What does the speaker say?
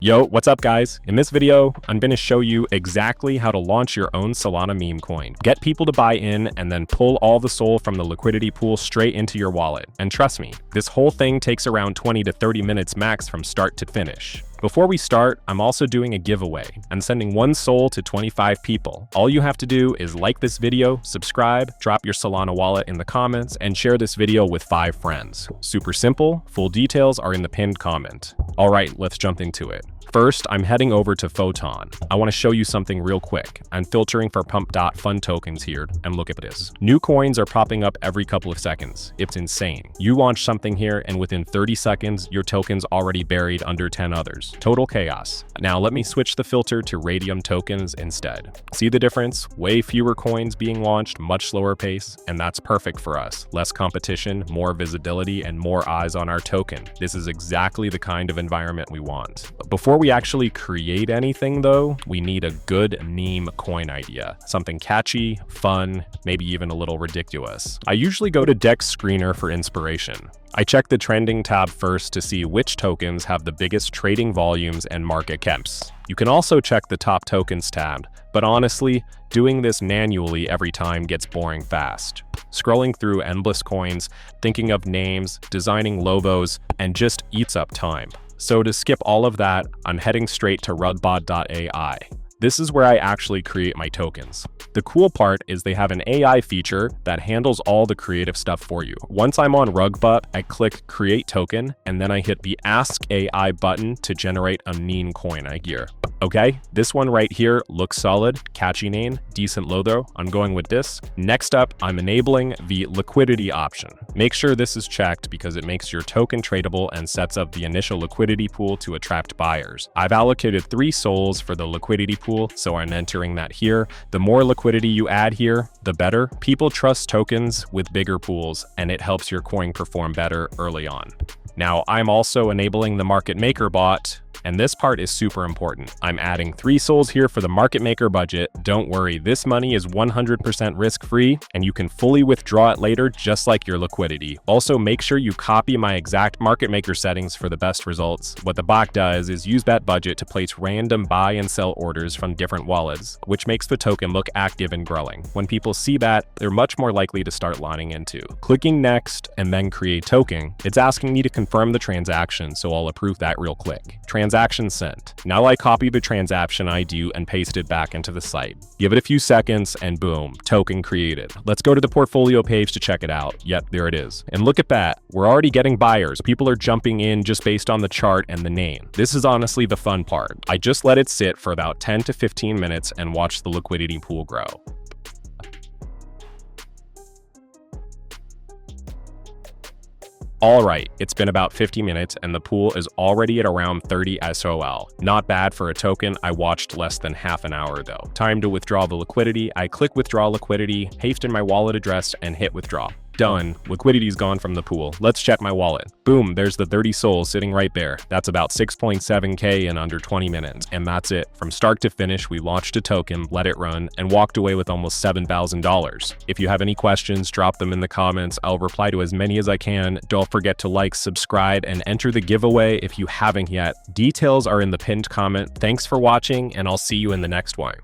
Yo, what's up guys? In this video, I'm going to show you exactly how to launch your own Solana meme coin. Get people to buy in and then pull all the SOL from the liquidity pool straight into your wallet. And trust me, this whole thing takes around 20 to 30 minutes max from start to finish. Before we start, I'm also doing a giveaway. I'm sending one SOL to 25 people. All you have to do is like this video, subscribe, drop your Solana wallet in the comments, and share this video with 5 friends. Super simple, full details are in the pinned comment. Alright, let's jump into it. First, I'm heading over to Photon. I want to show you something real quick. I'm filtering for pump.fun tokens here, and look at this. New coins are popping up every couple of seconds. It's insane. You launch something here, and within 30 seconds, your token's already buried under 10 others. Total chaos. Now let me switch the filter to Raydium tokens instead. See the difference? Way fewer coins being launched, much slower pace, and that's perfect for us. Less competition, more visibility, and more eyes on our token. This is exactly the kind of environment we want. Before we actually create anything though, we need a good meme coin idea. Something catchy, fun, maybe even a little ridiculous. I usually go to Dex Screener for inspiration. I check the trending tab first to see which tokens have the biggest trading volumes and market caps. You can also check the top tokens tab, but honestly, doing this manually every time gets boring fast. Scrolling through endless coins, thinking of names, designing logos, and just eats up time. So to skip all of that, I'm heading straight to rugpull.ai. This is where I actually create my tokens. The cool part is they have an AI feature that handles all the creative stuff for you. Once I'm on Rugpull, I click Create Token, and then I hit the Ask AI button to generate a meme coin I gear. Okay, this one right here looks solid, catchy name, decent logo. I'm going with this. Next up, I'm enabling the liquidity option. Make sure this is checked because it makes your token tradable and sets up the initial liquidity pool to attract buyers. I've allocated 3 SOLs for the liquidity pool, so I'm entering that here. The more liquidity you add here, the better. People trust tokens with bigger pools, and it helps your coin perform better early on. Now, I'm also enabling the market maker bot, and this part is super important. I'm adding 3 SOLs here for the market maker budget. Don't worry, this money is 100% risk-free, and you can fully withdraw it later just like your liquidity. Also, make sure you copy my exact market maker settings for the best results. What the bot does is use that budget to place random buy and sell orders from different wallets, which makes the token look active and growing. When people see that, they're much more likely to start lining into. Clicking next and then create token, it's asking me to confirm the transaction, so I'll approve that real quick. Transaction sent. Now I copy the transaction ID and paste it back into the site. Give it a few seconds and boom, token created. Let's go to the portfolio page to check it out. Yep, there it is. And look at that, we're already getting buyers. People are jumping in just based on the chart and the name. This is honestly the fun part. I just let it sit for about 10 to 15 minutes and watch the liquidity pool grow. Alright, it's been about 50 minutes and the pool is already at around 30 SOL. Not bad for a token. I watched less than half an hour though. Time to withdraw the liquidity. I click withdraw liquidity, paste in my wallet address, and hit withdraw. Done. Liquidity's gone from the pool. Let's check my wallet. Boom, there's the 30 SOL sitting right there. That's about 6.7K in under 20 minutes, and that's it. From start to finish, we launched a token, let it run, and walked away with almost $7,000. If you have any questions, drop them in the comments. I'll reply to as many as I can. Don't forget to like, subscribe, and enter the giveaway if you haven't yet. Details are in the pinned comment. Thanks for watching, and I'll see you in the next one.